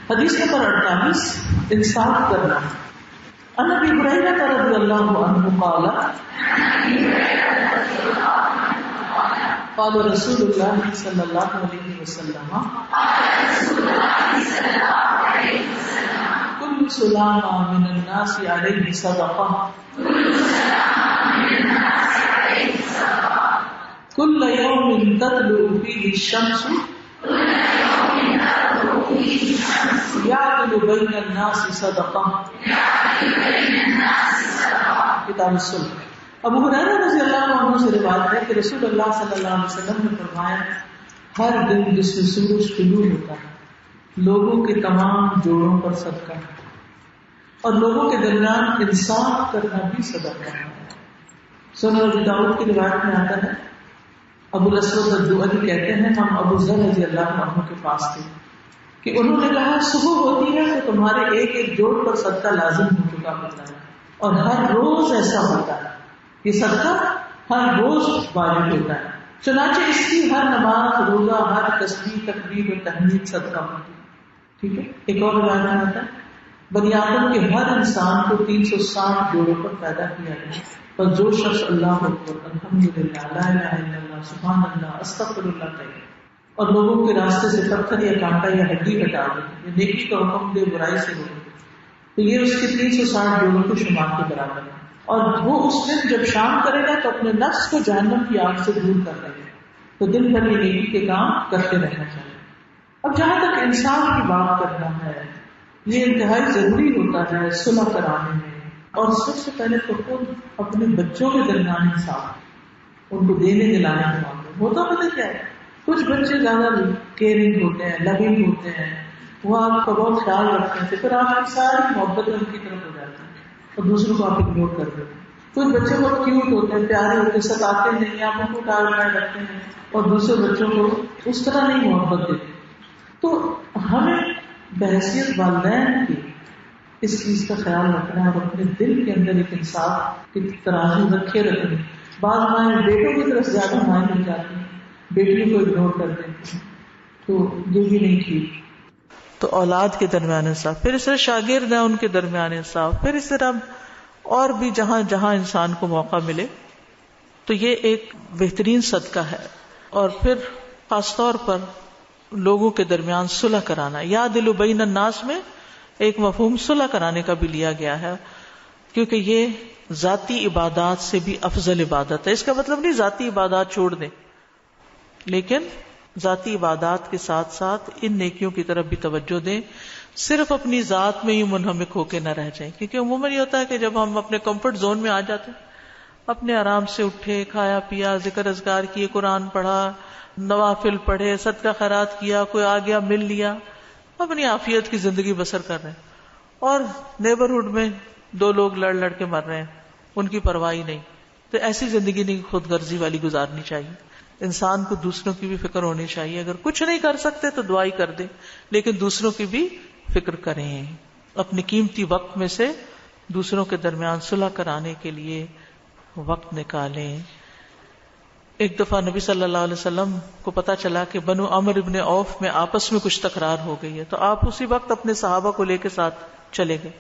حدیث نمبر 48، انصاف کرنا۔ عن ابی ہریرہ رضی اللہ عنہ قال قال رسول اللہ صلی اللہ علیہ وسلم کل سلام من الناس علیہ صدقہ کل یوم تطلع فیہ الشمس یعدل بین الناس صدقہ۔ کتاب الصلح۔ ابو ہریرہ رضی اللہ عنہ سے روایت ہے کہ رسول اللہ صلی اللہ علیہ وسلم نے فرمایا، ہر دن جس میں سورج طلوع ہوتا ہے لوگوں کے تمام جوڑوں پر صدقہ ہے، اور لوگوں کے درمیان انصاف کرنا بھی صدقہ ہے۔ سنن ابی داؤد کی روایت میں آتا ہے، ابو الاسود الدؤلی کہتے ہیں ہم ابو ذر رضی اللہ عنہ کے پاس تھے کہ انہوں نے کہا صبح ہوتی ہے تو تمہارے ایک ایک جوڑ پر صدقہ لازم ہو چکا ہوتا ہے، اور ہر روز ایسا ہوتا ہے، یہ صدقہ ہر روز واجب ہوتا ہے، چنانچہ اس کی ہر نماز، روزہ، ہر تسبیح، تکبیر و تحمید صدقہ ہوتی ہے۔ ٹھیک ہے۔ ایک اور روایت میں آتا ہے بنی آدم کے ہر انسان کو 360 جوڑوں پر پیدا کیا گیا، اور جو شخص اللہ اکبر، الحمدللہ، لا الہ الا اللہ، سبحان اللہ، استغفر اللہ کہے اور لوگوں کے راستے سے پتھر یا کانٹا یا ہڈی ہٹا دے، یا نیکی کا حکم دے، برائی سے روکے، تو یہ اس کے 360 جوڑوں کے شمار کے برابر ہے، اور وہ اس دن جب شام کرے گا تو اپنے نفس کو جہنم کی آگ سے دور کر دے گا۔ تو دن بھر یہ نیکی کے کام کرتے رہنا چاہیے۔ اب جہاں تک انصاف کی بات کرنا ہے، یہ انتہائی ضروری ہوتا ہے صلح کرانے میں، اور سب سے پہلے تو خود اپنے بچوں کے درمیان انصاف، ان کو دینے دلانے کے معاملے ہوتا پتہ کیا ہے، کچھ بچے زیادہ کیئرنگ ہوتے ہیں، لونگ ہوتے ہیں، وہ آپ کا بہت خیال رکھتے ہیں، پھر آپ کی ساری محبت ان کی طرف ہو جاتی ہے اور دوسروں کو آپ اگنور کر دیتے ہیں۔ کچھ بچے بہت کیوٹ ہوتے ہیں، پیارے ہوتے ہیں، ستاتے نہیں، آپ ان کو ٹال رکھتے ہیں اور دوسرے بچوں کو اس طرح نہیں محبت دیتے۔ تو ہمیں بحیثیت والدین کی اس چیز کا خیال رکھنا ہے، اور اپنے دل کے اندر ایک انصاف کی ترازو رکھے رکھنی۔ بعض مائیں بیٹوں کی طرف زیادہ مائیں ہو جاتی ہیں، بیٹیوں کو اگنور کر دیتی ہیں، تو یہ بھی نہیں ٹھیک۔ تو اولاد کے درمیان انصاف، پھر اس طرح شاگرد ہیں ان کے درمیان انصاف، پھر اس طرح اور بھی جہاں جہاں انسان کو موقع ملے، تو یہ ایک بہترین صدقہ ہے۔ اور پھر خاص طور پر لوگوں کے درمیان صلح کرانا، یعدل بین الناس میں ایک مفہوم صلح کرانے کا بھی لیا گیا ہے، کیونکہ یہ ذاتی عبادات سے بھی افضل عبادت ہے۔ اس کا مطلب نہیں ذاتی عبادات چھوڑ دیں، لیکن ذاتی عبادات کے ساتھ ساتھ ان نیکیوں کی طرف بھی توجہ دیں، صرف اپنی ذات میں ہی منہمک ہو کے نہ رہ جائیں، کیونکہ عموماً یہ ہوتا ہے کہ جب ہم اپنے کمفرٹ زون میں آ جاتے ہیں، اپنے آرام سے اٹھے، کھایا پیا، ذکر اذکار کیے، قرآن پڑھا، نوافل پڑھے، صدقہ خیرات کیا، کوئی آ گیا مل لیا، اپنی عافیت کی زندگی بسر کر رہے ہیں، اور نیبرہڈ میں 2 لوگ لڑ لڑ کے مر رہے ہیں، ان کی پرواہ نہیں۔ تو ایسی زندگی نہیں خود غرضی والی گزارنی چاہیے۔ انسان کو دوسروں کی بھی فکر ہونی چاہیے، اگر کچھ نہیں کر سکتے تو دعائی کر دیں، لیکن دوسروں کی بھی فکر کریں، اپنے قیمتی وقت میں سے دوسروں کے درمیان صلح کرانے کے لیے وقت نکالیں۔ ایک دفعہ نبی صلی اللہ علیہ وسلم کو پتا چلا کہ بنو عمرو ابن عوف میں آپس میں کچھ تکرار ہو گئی ہے، تو آپ اسی وقت اپنے صحابہ کو لے کے ساتھ چلے گئے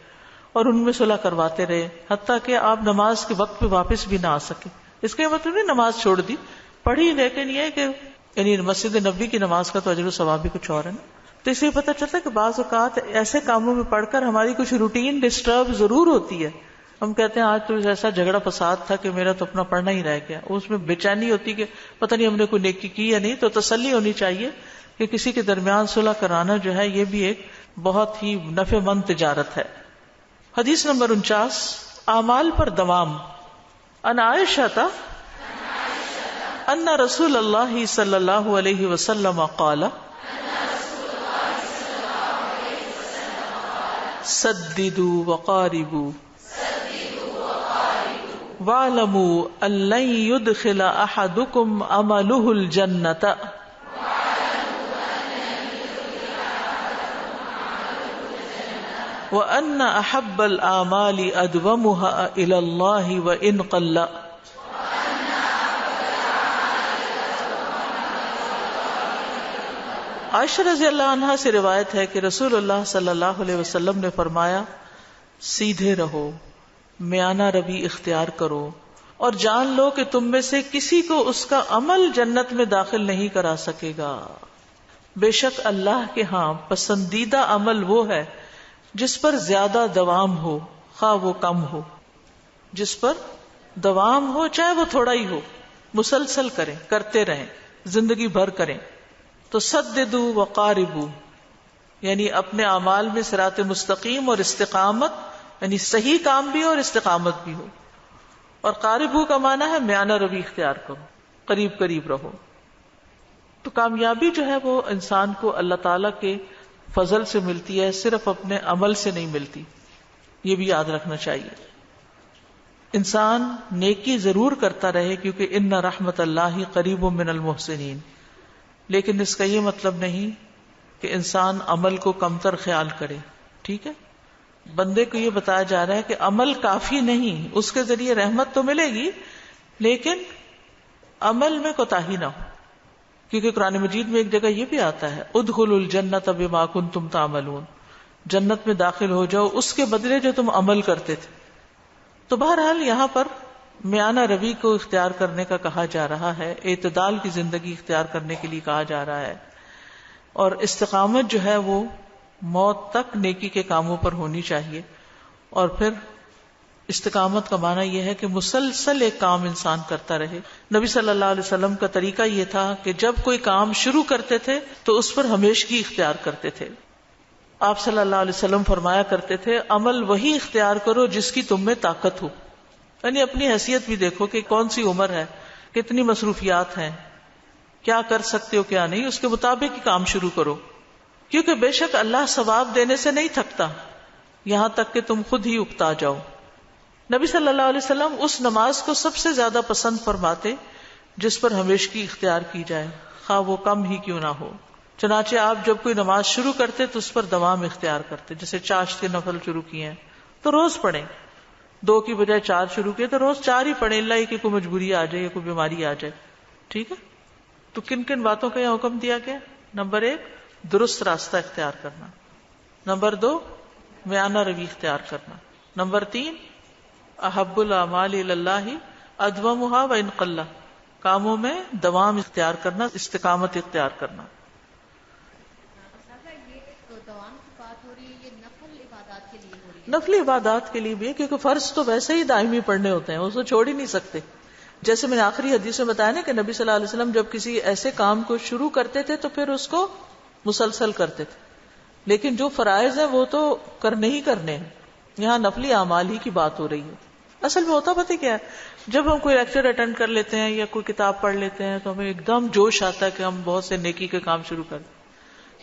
اور ان میں صلح کرواتے رہے، حتیٰ کہ آپ نماز کے وقت پہ واپس بھی نہ آ سکے۔ اس کا مطلب نہیں نماز چھوڑ دی، پڑھی، لیکن یہ کہ یعنی مسجد نبوی کی نماز کا تو اجر و ثواب بھی کچھ اور ہے نا۔ تو اس سے پتہ چلتا ہے کہ بعض اوقات ایسے کاموں میں پڑھ کر ہماری کچھ روٹین ڈسٹرب ضرور ہوتی ہے۔ ہم کہتے ہیں آج تو ایسا جھگڑا فساد تھا کہ میرا تو اپنا پڑھنا ہی رہ گیا، اس میں بے چینی ہوتی کہ پتہ نہیں ہم نے کوئی نیکی کی یا نہیں۔ تو تسلی ہونی چاہیے کہ کسی کے درمیان صلح کرانا جو ہے یہ بھی ایک بہت ہی نفع مند تجارت ہے۔ حدیث نمبر 49، اعمال پر دوام۔ ان عائشہ ان رسول اللہ صلی اللہ علیہ وسلم قال سددوا وقاربوا وَاعْلَمُوا أَن لَّن يُدْخِلَ أَحَدُكُمْ عَمَلُهُ الْجَنَّةَ وَأَنَّ أَحَبَّ الْأَعْمَالِ أَدْوَمُهَا إِلَى اللَّهِ وَإِنْ قَلَّ۔ عائشہ رضی اللہ عنہا سے روایت ہے کہ رسول اللہ صلی اللہ علیہ وسلم نے فرمایا سیدھے رہو، میانہ روی اختیار کرو، اور جان لو کہ تم میں سے کسی کو اس کا عمل جنت میں داخل نہیں کرا سکے گا۔ بے شک اللہ کے ہاں پسندیدہ عمل وہ ہے جس پر زیادہ دوام ہو، خواہ وہ کم ہو۔ جس پر دوام ہو، چاہے وہ تھوڑا ہی ہو، مسلسل کریں، کرتے رہیں، زندگی بھر کریں۔ تو سددوا وقاربوا، یعنی اپنے اعمال میں صراط مستقیم اور استقامت، یعنی صحیح کام بھی ہو اور استقامت بھی ہو۔ اور قاربوا کا معنی ہے میانہ روی اختیار کرو، قریب قریب رہو۔ تو کامیابی جو ہے وہ انسان کو اللہ تعالی کے فضل سے ملتی ہے، صرف اپنے عمل سے نہیں ملتی، یہ بھی یاد رکھنا چاہیے۔ انسان نیکی ضرور کرتا رہے کیونکہ ان رحمت اللہ قریب من المحسنین، لیکن اس کا یہ مطلب نہیں کہ انسان عمل کو کمتر خیال کرے۔ ٹھیک ہے، بندے کو یہ بتایا جا رہا ہے کہ عمل کافی نہیں، اس کے ذریعے رحمت تو ملے گی لیکن عمل میں کوتاہی نہ ہو، کیونکہ قرآن مجید میں ایک جگہ یہ بھی آتا ہے ادخلوا الجنۃ بما کنتم تعملون، جنت میں داخل ہو جاؤ اس کے بدلے جو تم عمل کرتے تھے۔ تو بہرحال یہاں پر میانہ روی کو اختیار کرنے کا کہا جا رہا ہے، اعتدال کی زندگی اختیار کرنے کے لیے کہا جا رہا ہے، اور استقامت جو ہے وہ موت تک نیکی کے کاموں پر ہونی چاہیے۔ اور پھر استقامت کا معنی یہ ہے کہ مسلسل ایک کام انسان کرتا رہے۔ نبی صلی اللہ علیہ وسلم کا طریقہ یہ تھا کہ جب کوئی کام شروع کرتے تھے تو اس پر ہمیشگی اختیار کرتے تھے۔ آپ صلی اللہ علیہ وسلم فرمایا کرتے تھے عمل وہی اختیار کرو جس کی تم میں طاقت ہو، یعنی اپنی حیثیت بھی دیکھو کہ کون سی عمر ہے، کتنی مصروفیات ہیں، کیا کر سکتے ہو کیا نہیں، اس کے مطابق ہی کام شروع کرو، کیونکہ بے شک اللہ ثواب دینے سے نہیں تھکتا یہاں تک کہ تم خود ہی اکتا جاؤ۔ نبی صلی اللہ علیہ وسلم اس نماز کو سب سے زیادہ پسند فرماتے جس پر ہمیشگی اختیار کی جائے، خواہ وہ کم ہی کیوں نہ ہو۔ چنانچہ آپ جب کوئی نماز شروع کرتے تو اس پر دوام اختیار کرتے، جیسے چاشت کے نفل شروع کیے ہیں تو روز پڑھیں، 2 کی بجائے 4 شروع کیے تو روز 4 ہی پڑھیں، اللہ کہ کوئی مجبوری آ جائے یا کوئی بیماری آ جائے۔ ٹھیک ہے، تو کن کن باتوں کا یہاں حکم دیا گیا؟ نمبر 1 درست راستہ اختیار کرنا، نمبر 2 میانہ روی اختیار کرنا، نمبر 3 احب الاعمال الی اللہ ادومها وان قل، کاموں میں دوام اختیار کرنا، استقامت اختیار کرنا۔ نفلی عبادات کے لیے بھی ہے، کیونکہ فرض تو ویسے ہی دائمی پڑھنے ہوتے ہیں، اس کو چھوڑ ہی نہیں سکتے۔ جیسے میں نے آخری حدیث میں بتایا نا کہ نبی صلی اللہ علیہ وسلم جب کسی ایسے کام کو شروع کرتے تھے تو پھر اس کو مسلسل کرتے تھے، لیکن جو فرائض ہیں وہ تو کرنے ہی کرنے ہیں، یہاں نفلی اعمال ہی کی بات ہو رہی ہے۔ اصل میں ہوتا پتہ کیا ہے، جب ہم کوئی لیکچر اٹینڈ کر لیتے ہیں یا کوئی کتاب پڑھ لیتے ہیں تو ہمیں ایک دم جوش آتا ہے کہ ہم بہت سے نیکی کے کام شروع کر دیں،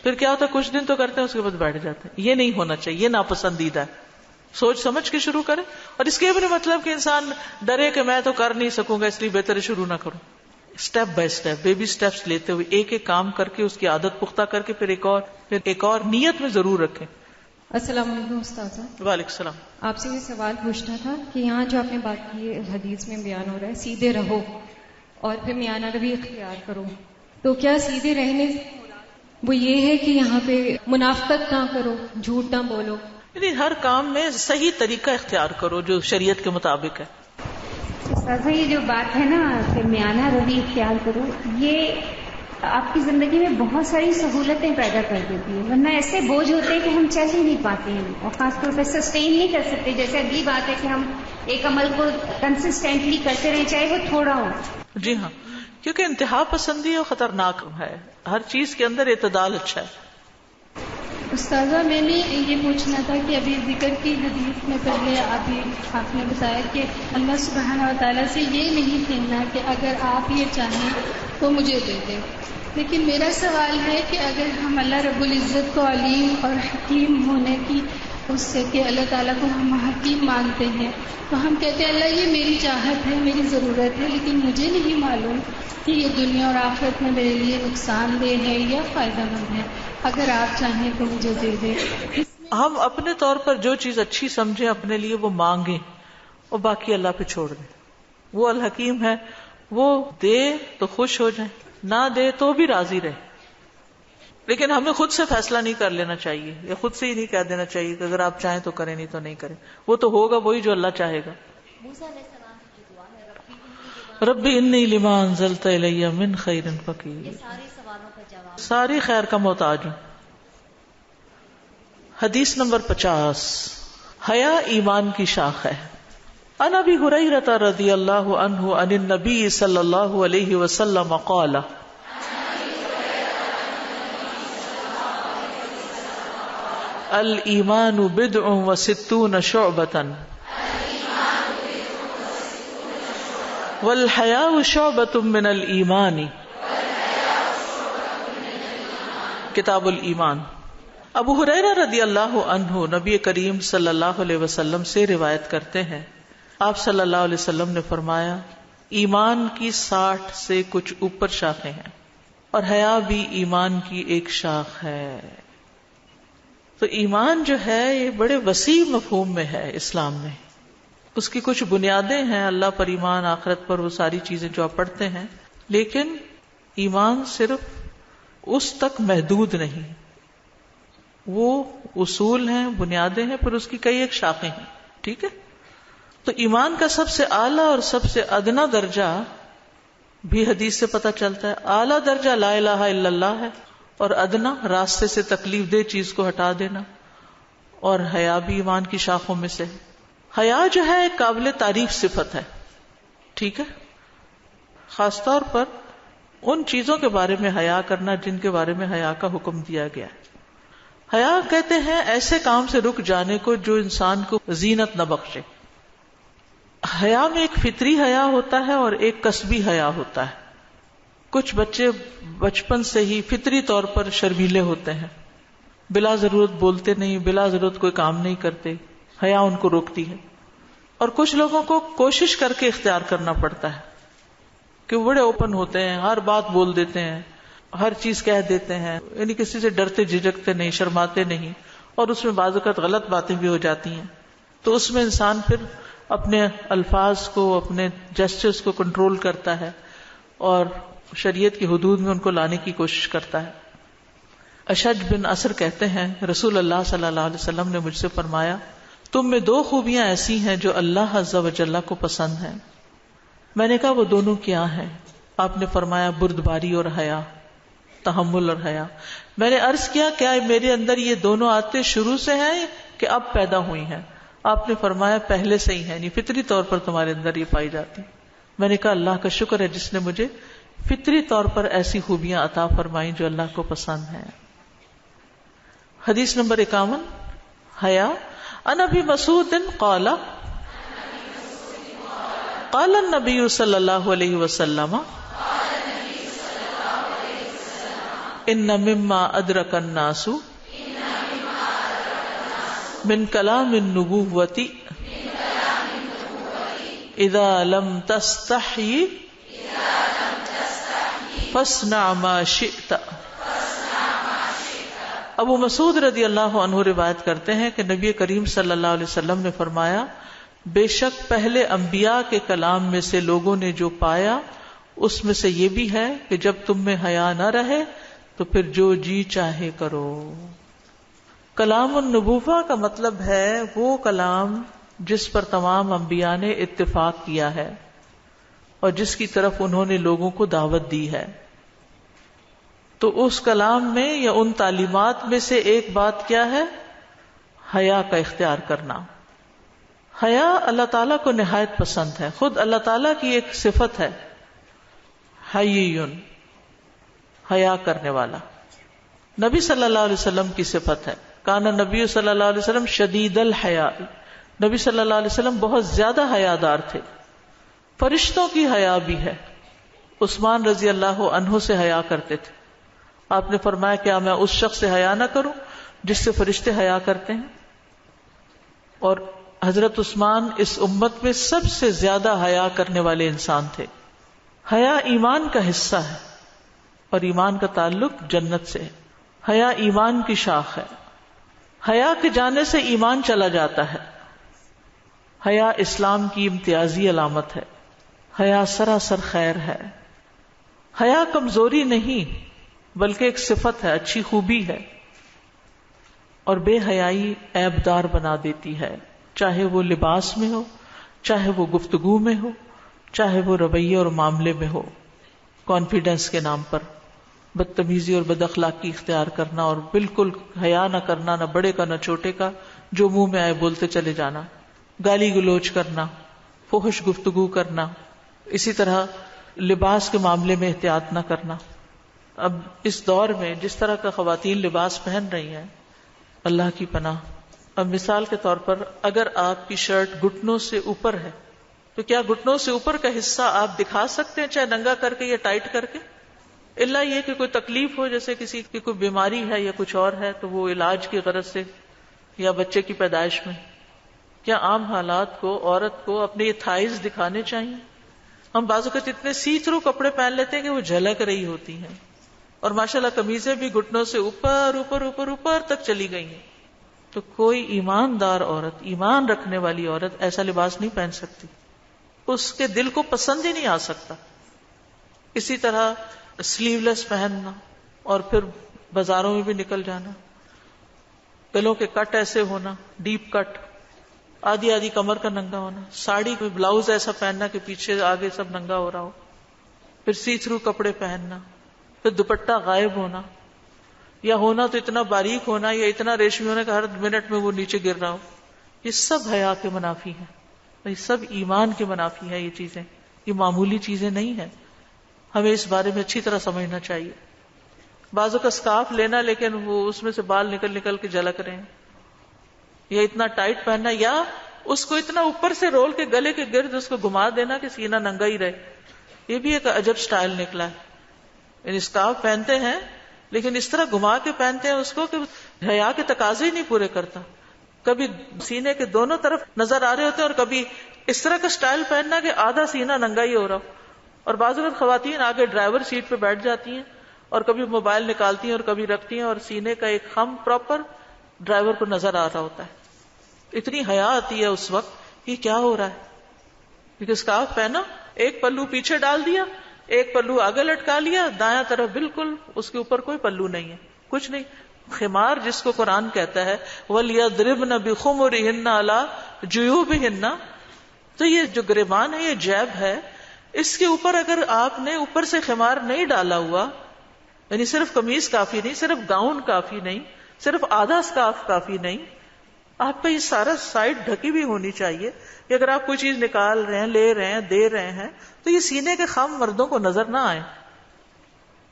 پھر کیا ہوتا ہے کچھ دن تو کرتے ہیں اس کے بعد بیٹھ جاتے ہیں۔ یہ نہیں ہونا چاہیے، یہ ناپسندیدہ ہے۔ سوچ سمجھ کے شروع کریں، اور اس کے بھی مطلب کہ انسان ڈرے کہ میں تو کر نہیں سکوں گا اس لیے بہتر ہے شروع نہ کروں۔ Step by step, baby steps لیتے ہوئے ایک ایک کام کر کے اس کی عادت پختہ کر کے پھر ایک اور نیت میں ضرور رکھیں۔ السلام علیکم استاذہ۔ وعلیکم السلام۔ آپ سے یہ سوال پوچھنا تھا کہ یہاں جو آپ نے بات کی حدیث میں بیان ہو رہا ہے سیدھے رہو اور پھر میانہ روی اختیار کرو، تو کیا سیدھے رہنے وہ یہ ہے کہ یہاں پہ منافقت نہ کرو، جھوٹ نہ بولو؟ یعنی ہر کام میں صحیح طریقہ اختیار کرو جو شریعت کے مطابق ہے۔ استاذہ یہ جو بات ہے نا کہ میانہ روی اختیار کرو، یہ آپ کی زندگی میں بہت ساری سہولتیں پیدا کر دیتی ہے، ورنہ ایسے بوجھ ہوتے ہیں کہ ہم چل ہی نہیں پاتے ہیں اور خاص طور پہ سسٹین نہیں کر سکتے۔ جیسے اگلی بات ہے کہ ہم ایک عمل کو کنسسٹینٹلی کرتے رہیں چاہے وہ تھوڑا ہو۔ جی ہاں، کیونکہ انتہا پسندی اور خطرناک ہے، ہر چیز کے اندر اعتدال اچھا ہے۔ استاذہ میں نے یہ پوچھنا تھا کہ ابھی ذکر کی حدیث میں پہلے آپ نے بتایا کہ اللہ سبحانہ و تعالیٰ سے یہ نہیں کہنا کہ اگر آپ یہ چاہیں تو مجھے دے دیں، لیکن میرا سوال ہے کہ اگر ہم اللہ رب العزت کو علیم اور حکیم ہونے کی اس سے کہ اللہ تعالیٰ کو ہم حکیم مانتے ہیں تو ہم کہتے ہیں اللہ یہ میری چاہت ہے، میری ضرورت ہے، لیکن مجھے نہیں معلوم کہ یہ دنیا اور آخرت میں میرے لیے نقصان دہ ہے یا فائدہ مند ہے، اگر آپ چاہیں تو مجھے دے دیں۔ ہم اپنے طور پر جو چیز اچھی سمجھیں اپنے لیے وہ مانگیں اور باقی اللہ پہ چھوڑ دیں۔ وہ الحکیم ہے، وہ دے تو خوش ہو جائیں، نہ دے تو بھی راضی رہے۔ لیکن ہمیں خود سے فیصلہ نہیں کر لینا چاہیے، یا خود سے ہی نہیں کہہ دینا چاہیے کہ اگر آپ چاہیں تو کریں نہیں تو نہیں کریں. وہ تو ہوگا وہی جو اللہ چاہے گا. ربی انی لما انزلت الی من خیر فقیر، ساری خیر کا محتاج ہوں. حدیث نمبر 50. حیا ایمان کی شاخ ہے. عن ابی ہریرہ رضی اللہ عنہ عن النبی صلی اللہ علیہ وسلم قال الایمان بضع وستون شعبۃ والحیاء شعبۃ من الایمان. کتاب الایمان. ابو ہریرہ رضی اللہ عنہ نبی کریم صلی اللہ علیہ وسلم سے روایت کرتے ہیں، آپ صلی اللہ علیہ وسلم نے فرمایا ایمان کی 60 سے کچھ اوپر شاخیں ہیں اور حیا بھی ایمان کی ایک شاخ ہے. تو ایمان جو ہے یہ بڑے وسیع مفہوم میں ہے اسلام میں. اس کی کچھ بنیادیں ہیں، اللہ پر ایمان، آخرت پر، وہ ساری چیزیں جو آپ پڑھتے ہیں. لیکن ایمان صرف اس تک محدود نہیں، وہ اصول ہیں، بنیادیں ہیں، پھر اس کی کئی ایک شاخیں ہیں. ٹھیک ہے. تو ایمان کا سب سے اعلیٰ اور سب سے ادنا درجہ بھی حدیث سے پتہ چلتا ہے. اعلیٰ درجہ لا الہ الا اللہ ہے، اور ادنا راستے سے تکلیف دہ چیز کو ہٹا دینا. اور حیا بھی ایمان کی شاخوں میں سے. حیا جو ہے ایک قابل تعریف صفت ہے. ٹھیک ہے. خاص طور پر ان چیزوں کے بارے میں حیا کرنا جن کے بارے میں حیا کا حکم دیا گیا ہے. حیا کہتے ہیں ایسے کام سے رک جانے کو جو انسان کو زینت نہ بخشے. حیا میں ایک فطری حیا ہوتا ہے اور ایک کسبی حیا ہوتا ہے. کچھ بچے بچپن سے ہی فطری طور پر شرمیلے ہوتے ہیں، بلا ضرورت بولتے نہیں، بلا ضرورت کوئی کام نہیں کرتے، حیا ان کو روکتی ہے. اور کچھ لوگوں کو کوشش کر کے اختیار کرنا پڑتا ہے کہ وہ بڑے اوپن ہوتے ہیں، ہر بات بول دیتے ہیں، ہر چیز کہہ دیتے ہیں، یعنی کسی سے ڈرتے جھجکتے نہیں، شرماتے نہیں. اور اس میں بعض اوقات غلط باتیں بھی ہو جاتی ہیں. تو اس میں انسان پھر اپنے الفاظ کو، اپنے جسچرز کو کنٹرول کرتا ہے اور شریعت کی حدود میں ان کو لانے کی کوشش کرتا ہے. اشج بن اسر کہتے ہیں رسول اللہ صلی اللہ علیہ وسلم نے مجھ سے فرمایا تم میں 2 خوبیاں ایسی ہیں جو اللہ عز و جل کو پسند ہیں. میں نے کہا وہ دونوں کیا ہیں؟ آپ نے فرمایا بردباری اور حیا، تحمل اور حیا. میں نے عرض کیا کیا میرے اندر یہ دونوں عادتیں شروع سے ہیں کہ اب پیدا ہوئی ہیں؟ آپ نے فرمایا پہلے سے ہی ہیں، یعنی فطری طور پر تمہارے اندر یہ پائی جاتی. میں نے کہا اللہ کا شکر ہے جس نے مجھے فطری طور پر ایسی خوبیاں عطا فرمائیں جو اللہ کو پسند ہیں. حدیث نمبر 51. حیا. عن ابی مسعود قال قال النبی صلی اللہ علیہ وسلم ان مما ادرک الناس من کلام النبوۃ اذا لم تستحی فاصنع ما شئت. ابو مسعود رضی اللہ عنہ روایت کرتے ہیں کہ نبی کریم صلی اللہ علیہ وسلم نے فرمایا بے شک پہلے انبیاء کے کلام میں سے لوگوں نے جو پایا اس میں سے یہ بھی ہے کہ جب تم میں حیا نہ رہے تو پھر جو جی چاہے کرو. کلام النبوہ کا مطلب ہے وہ کلام جس پر تمام انبیاء نے اتفاق کیا ہے اور جس کی طرف انہوں نے لوگوں کو دعوت دی ہے. تو اس کلام میں یا ان تعلیمات میں سے ایک بات کیا ہے؟ حیا کا اختیار کرنا. حیا اللہ تعالیٰ کو نہایت پسند ہے. خود اللہ تعالیٰ کی ایک صفت ہے حییٌ، حیا کرنے والا. نبی صلی اللہ علیہ وسلم کی صفت ہے کان نبی صلی اللہ علیہ وسلم شدید الحیا. نبی صلی اللہ علیہ وسلم بہت زیادہ حیادار تھے. فرشتوں کی حیا بھی ہے. عثمان رضی اللہ عنہ سے حیا کرتے تھے. آپ نے فرمایا کیا میں اس شخص سے حیا نہ کروں جس سے فرشتے حیا کرتے ہیں؟ اور حضرت عثمان اس امت میں سب سے زیادہ حیا کرنے والے انسان تھے. حیا ایمان کا حصہ ہے اور ایمان کا تعلق جنت سے ہے. حیا ایمان کی شاخ ہے. حیا کے جانے سے ایمان چلا جاتا ہے. حیا اسلام کی امتیازی علامت ہے. حیا سراسر خیر ہے. حیا کمزوری نہیں بلکہ ایک صفت ہے، اچھی خوبی ہے. اور بے حیائی عیب دار بنا دیتی ہے، چاہے وہ لباس میں ہو، چاہے وہ گفتگو میں ہو، چاہے وہ رویے اور معاملے میں ہو. کانفیڈنس کے نام پر بدتمیزی اور بد اخلاقی اختیار کرنا، اور بالکل حیا نہ کرنا، نہ بڑے کا نہ چھوٹے کا، جو منہ میں آئے بولتے چلے جانا، گالی گلوچ کرنا، فحش گفتگو کرنا. اسی طرح لباس کے معاملے میں احتیاط نہ کرنا. اب اس دور میں جس طرح کا خواتین لباس پہن رہی ہیں، اللہ کی پناہ. اب مثال کے طور پر اگر آپ کی شرٹ گھٹنوں سے اوپر ہے تو کیا گھٹنوں سے اوپر کا حصہ آپ دکھا سکتے ہیں، چاہے ننگا کر کے یا ٹائٹ کر کے؟ الا یہ کہ کوئی تکلیف ہو، جیسے کسی کی کوئی بیماری ہے یا کچھ اور ہے، تو وہ علاج کی غرض سے، یا بچے کی پیدائش میں. کیا عام حالات کو عورت کو اپنے یہ تھائز دکھانے چاہیے؟ ہم بعض اوقات اتنے سی تھرو کپڑے پہن لیتے ہیں کہ وہ جھلک رہی ہوتی ہیں، اور ماشاءاللہ قمیضیں بھی گھٹنوں سے اوپر اوپر اوپر اوپر تک چلی گئی ہیں. تو کوئی ایماندار عورت، ایمان رکھنے والی عورت ایسا لباس نہیں پہن سکتی، اس کے دل کو پسند ہی نہیں آ سکتا. اسی طرح سلیو لیس پہننا، اور پھر بازاروں میں بھی نکل جانا، گلوں کے کٹ ایسے ہونا، ڈیپ کٹ، آدھی آدھی کمر کا ننگا ہونا، ساڑی میں بلاؤز ایسا پہننا کہ پیچھے آگے سب ننگا ہو رہا ہو، پھر سی تھرو کپڑے پہننا، پھر دوپٹہ غائب ہونا، یا ہونا تو اتنا باریک ہونا یا اتنا ریشمی ہونا کہ ہر منٹ میں وہ نیچے گر رہا ہو. یہ سب حیا کے منافی ہیں، یہ سب ایمان کے منافی ہیں. یہ چیزیں، یہ معمولی چیزیں نہیں ہیں. ہمیں اس بارے میں اچھی طرح سمجھنا چاہیے. بازو کا سکارف لینا لیکن وہ اس میں سے بال نکل نکل کے جھلک رہے ہیں، یا اتنا ٹائٹ پہننا، یا اس کو اتنا اوپر سے رول کے گلے کے گرد اس کو گھما دینا کہ سینہ ننگا ہی رہے. یہ بھی ایک عجب سٹائل نکلا ہے. یعنی سکارف پہنتے ہیں لیکن اس طرح گھما کے پہنتے ہیں اس کو کہ حیا کے تقاضے ہی نہیں پورے کرتا. کبھی سینے کے دونوں طرف نظر آ رہے ہوتے ہیں، اور کبھی اس طرح کا سٹائل پہننا کہ آدھا سینہ ننگا ہی ہو رہا ہو. اور بعض اوقات خواتین آگے ڈرائیور سیٹ پہ بیٹھ جاتی ہیں اور کبھی موبائل نکالتی ہیں اور کبھی رکھتی ہیں، اور سینے کا ایک خم پراپر ڈرائیور کو نظر آ رہا ہوتا ہے. اتنی حیا آتی ہے اس وقت، یہ کیا ہو رہا ہے؟ کیونکہ سکارف پہنا، ایک پلو پیچھے ڈال دیا، ایک پلو آگے لٹکا لیا، دایاں طرف بالکل اس کے اوپر کوئی پلو نہیں ہے، کچھ نہیں. خمار جس کو قرآن کہتا ہے وَلْيَضْرِبْنَ بِخُمُرِهِنَّ عَلَىٰ جُيُوبِهِنَّ، تو یہ جو گریبان ہے، یہ جیب ہے، اس کے اوپر اگر آپ نے اوپر سے خمار نہیں ڈالا ہوا، یعنی صرف قمیض کافی نہیں، صرف گاؤن کافی نہیں، صرف آدھا سکارف کافی نہیں، آپ کا یہ سارا سائڈ ڈھکی بھی ہونی چاہیے کہ اگر آپ کوئی چیز نکال رہے ہیں، لے رہے ہیں، دے رہے ہیں، تو یہ سینے کے خم مردوں کو نظر نہ آئے.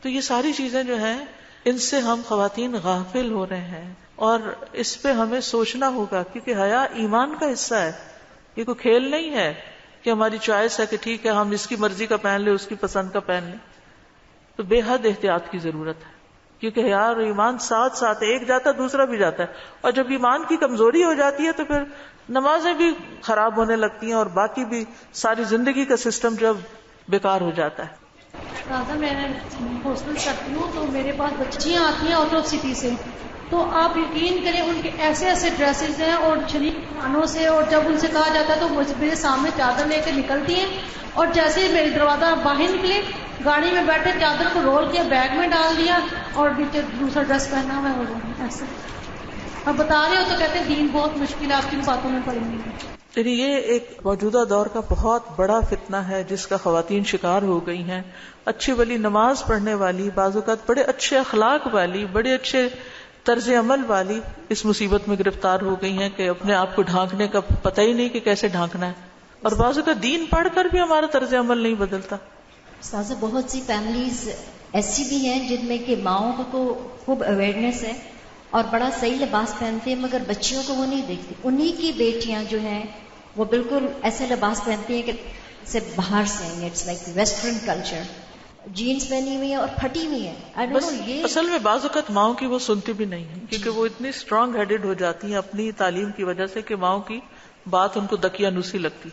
تو یہ ساری چیزیں جو ہیں، ان سے ہم خواتین غافل ہو رہے ہیں، اور اس پہ ہمیں سوچنا ہوگا، کیونکہ حیا ایمان کا حصہ ہے. یہ کوئی کھیل نہیں ہے کہ ہماری چوائس ہے کہ ٹھیک ہے ہم اس کی مرضی کا پہن لیں، اس کی پسند کا پہن لیں. تو بے حد احتیاط کی ضرورت ہے، کیونکہ حیا اور ایمان ساتھ ساتھ، ایک جاتا دوسرا بھی جاتا ہے. اور جب ایمان کی کمزوری ہو جاتی ہے تو پھر نمازیں بھی خراب ہونے لگتی ہیں، اور باقی بھی ساری زندگی کا سسٹم جب بیکار ہو جاتا ہے. میں ہاسٹل کرتی ہوں تو میرے پاس بچیاں آتی ہیں آؤٹ آف سٹی سے، تو آپ یقین کریں ان کے ایسے ایسے ڈریسز ہیں اور شریف کھانوں سے، اور جب ان سے کہا جاتا ہے تو وہ میرے سامنے چادر لے کے نکلتی ہیں، اور جیسے ہی میرے دروازہ باہر نکلے، گاڑی میں بیٹھے چادر کو رول کیا، بیگ میں ڈال دیا، اور نیچے دوسرا ڈریس پہنا ہوا ہے ایسے. اب بتا رہے ہو تو کہتے ہیں دین بہت مشکل ہے، آپ کی باتوں میں پڑیں گی. یعنی یہ ایک موجودہ دور کا بہت بڑا فتنہ ہے جس کا خواتین شکار ہو گئی ہیں. اچھی والی نماز پڑھنے والی، بعض اوقات بڑے اچھے اخلاق والی، بڑے اچھے طرز عمل والی اس مصیبت میں گرفتار ہو گئی ہیں کہ اپنے آپ کو ڈھانکنے کا پتہ ہی نہیں کہ کیسے ڈھانکنا ہے. اور بعض اوقات دین پڑھ کر بھی ہمارا طرز عمل نہیں بدلتا. استاذہ بہت سی فیملیز ایسی بھی ہیں جن میں کہ ماؤں کو تو خوب اویئرنیس ہے اور بڑا صحیح لباس پہنتے ہیں، مگر بچیوں کو وہ نہیں دیکھتی. انہی کی بیٹیاں جو ہیں وہ بالکل ایسے لباس پہنتی ہیں کہ سے باہر سے ہیں، it's like western culture, jeans پہنی ہوئی ہے اور پھٹی ہوئی ہے. بس اصل میں بعض اوقات ماؤں کی وہ سنتی بھی نہیں ہے، کیونکہ وہ اتنی اسٹرانگ ہیڈڈ ہو جاتی ہیں اپنی تعلیم کی وجہ سے کہ ماؤں کی بات ان کو دقیانوسی لگتی.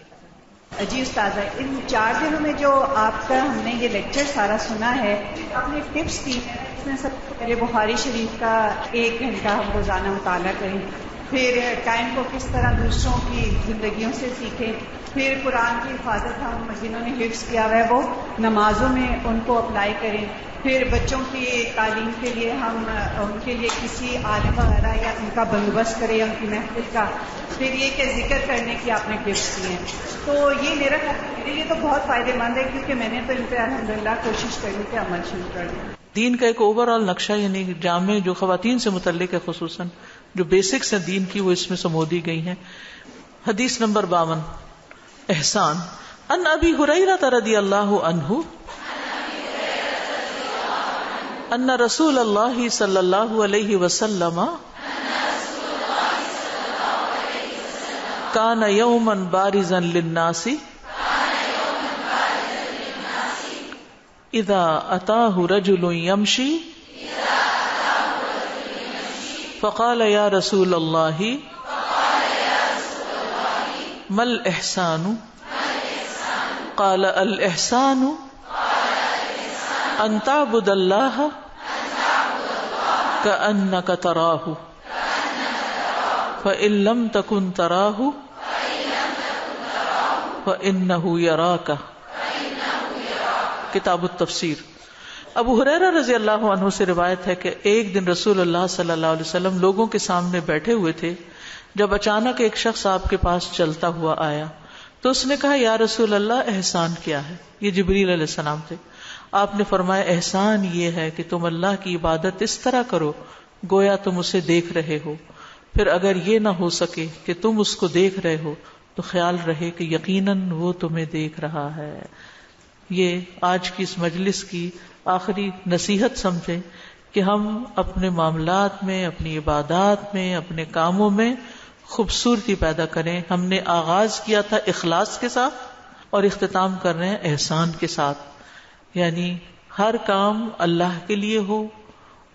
جی استاذہ، ان 4 دنوں میں جو آپ کا ہم نے یہ لیکچر سارا سنا ہے، آپ نے ٹپس دی، اس میں سب سے پہلے بخاری شریف کا 1 گھنٹہ ہم روزانہ مطالعہ کریں. پھر ٹائم کو کس طرح دوسروں کی زندگیوں سے سیکھیں، پھر قرآن کی حفاظت ہم جنہوں نے حفظ کیا ہوا ہے وہ نمازوں میں ان کو اپلائی کریں، پھر بچوں کی تعلیم کے لیے ہم ان کے لیے کسی عالم وغیرہ یا ان کا بندوبست کریں یا ان کی محفل کا، پھر یہ کہ ذکر کرنے کی آپ نے ٹپس دیے ہیں. تو یہ میرے لیے تو بہت فائدہ مند ہے، کیونکہ میں نے تو ان پہ الحمدللہ کوشش کری کہ عمل شروع کر دیں. دین کا ایک اوور آل نقشہ، یعنی جامع جو خواتین سے متعلق ہے، خصوصاً جو بیسکس ہیں دین کی، وہ اس میں سمودی گئی ہیں. حدیث نمبر 52، احسان. ان ابی ہریرہ رضی اللہ عنہ ان رسول اللہ صلی اللہ علیہ وسلم کان یوما بارزا للناس اذا اتاہ رجل یمشی فقال یا رسول اللہ ما الاحسان قال الاحسان ان تعبد اللہ کأنک تراہ فإن لم تکن تراہ فإنہ یراک. کتاب التفسیر. ابو ہریرہ رضی اللہ عنہ سے روایت ہے کہ ایک دن رسول اللہ صلی اللہ علیہ وسلم لوگوں کے سامنے بیٹھے ہوئے تھے، جب اچانک ایک شخص آپ کے پاس چلتا ہوا آیا تو اس نے کہا یا رسول اللہ احسان کیا ہے؟ یہ جبریل علیہ السلام تھے. آپ نے فرمایا احسان یہ ہے کہ تم اللہ کی عبادت اس طرح کرو گویا تم اسے دیکھ رہے ہو، پھر اگر یہ نہ ہو سکے کہ تم اس کو دیکھ رہے ہو تو خیال رہے کہ یقیناً وہ تمہیں دیکھ رہا ہے. یہ آج کی اس مجلس کی آخری نصیحت سمجھیں کہ ہم اپنے معاملات میں، اپنی عبادات میں، اپنے کاموں میں خوبصورتی پیدا کریں. ہم نے آغاز کیا تھا اخلاص کے ساتھ اور اختتام کر رہے ہیں احسان کے ساتھ، یعنی ہر کام اللہ کے لیے ہو،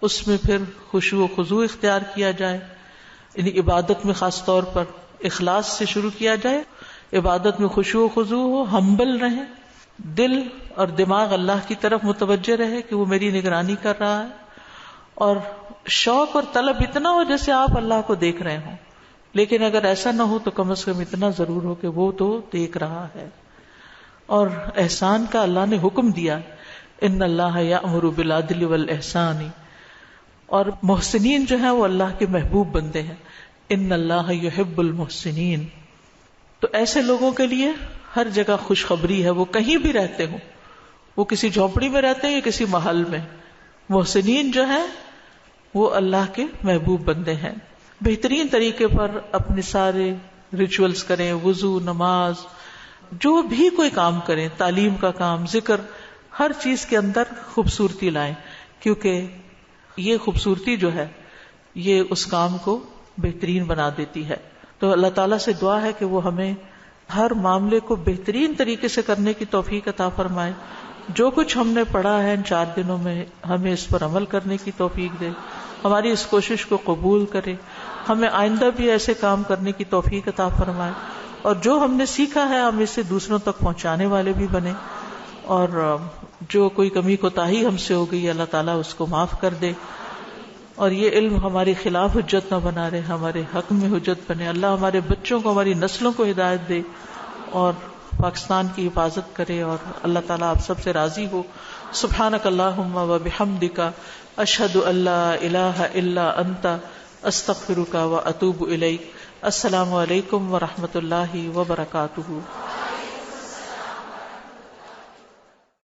اس میں پھر خشوع و خضوع اختیار کیا جائے. یعنی عبادت میں خاص طور پر اخلاص سے شروع کیا جائے، عبادت میں خشوع و خضوع ہو، ہمبل رہیں، دل اور دماغ اللہ کی طرف متوجہ رہے کہ وہ میری نگرانی کر رہا ہے، اور شوق اور طلب اتنا ہو جیسے آپ اللہ کو دیکھ رہے ہوں. لیکن اگر ایسا نہ ہو تو کم از کم اتنا ضرور ہو کہ وہ تو دیکھ رہا ہے. اور احسان کا اللہ نے حکم دیا، ان اللہ یأمر بالعدل والاحسان، اور محسنین جو ہیں وہ اللہ کے محبوب بندے ہیں. ان اللہ یحب المحسنین. تو ایسے لوگوں کے لیے ہر جگہ خوشخبری ہے، وہ کہیں بھی رہتے ہوں، وہ کسی جھونپڑی میں رہتے ہیں یا کسی محل میں. محسنین جو ہیں وہ اللہ کے محبوب بندے ہیں. بہترین طریقے پر اپنے سارے ریچولز کریں، وضو، نماز، جو بھی کوئی کام کریں، تعلیم کا کام، ذکر، ہر چیز کے اندر خوبصورتی لائیں، کیونکہ یہ خوبصورتی جو ہے یہ اس کام کو بہترین بنا دیتی ہے. تو اللہ تعالیٰ سے دعا ہے کہ وہ ہمیں ہر معاملے کو بہترین طریقے سے کرنے کی توفیق عطا فرمائے. جو کچھ ہم نے پڑھا ہے ان 4 دنوں میں ہمیں اس پر عمل کرنے کی توفیق دے، ہماری اس کوشش کو قبول کرے، ہمیں آئندہ بھی ایسے کام کرنے کی توفیق عطا فرمائے، اور جو ہم نے سیکھا ہے ہم اسے دوسروں تک پہنچانے والے بھی بنے، اور جو کوئی کمی کوتاہی ہم سے ہو گئی اللہ تعالیٰ اس کو معاف کر دے، اور یہ علم ہمارے خلاف حجت نہ بنا رہے، ہمارے حق میں حجت بنے. اللہ ہمارے بچوں کو، ہماری نسلوں کو ہدایت دے اور پاکستان کی حفاظت کرے، اور اللہ تعالیٰ آپ سب سے راضی ہو. سبحانک اللہم و بحمدک، اشہد ان لا الہ الا انت، استغفرک و اتوب الیک. السلام علیکم و رحمۃ اللہ وبرکاتہ.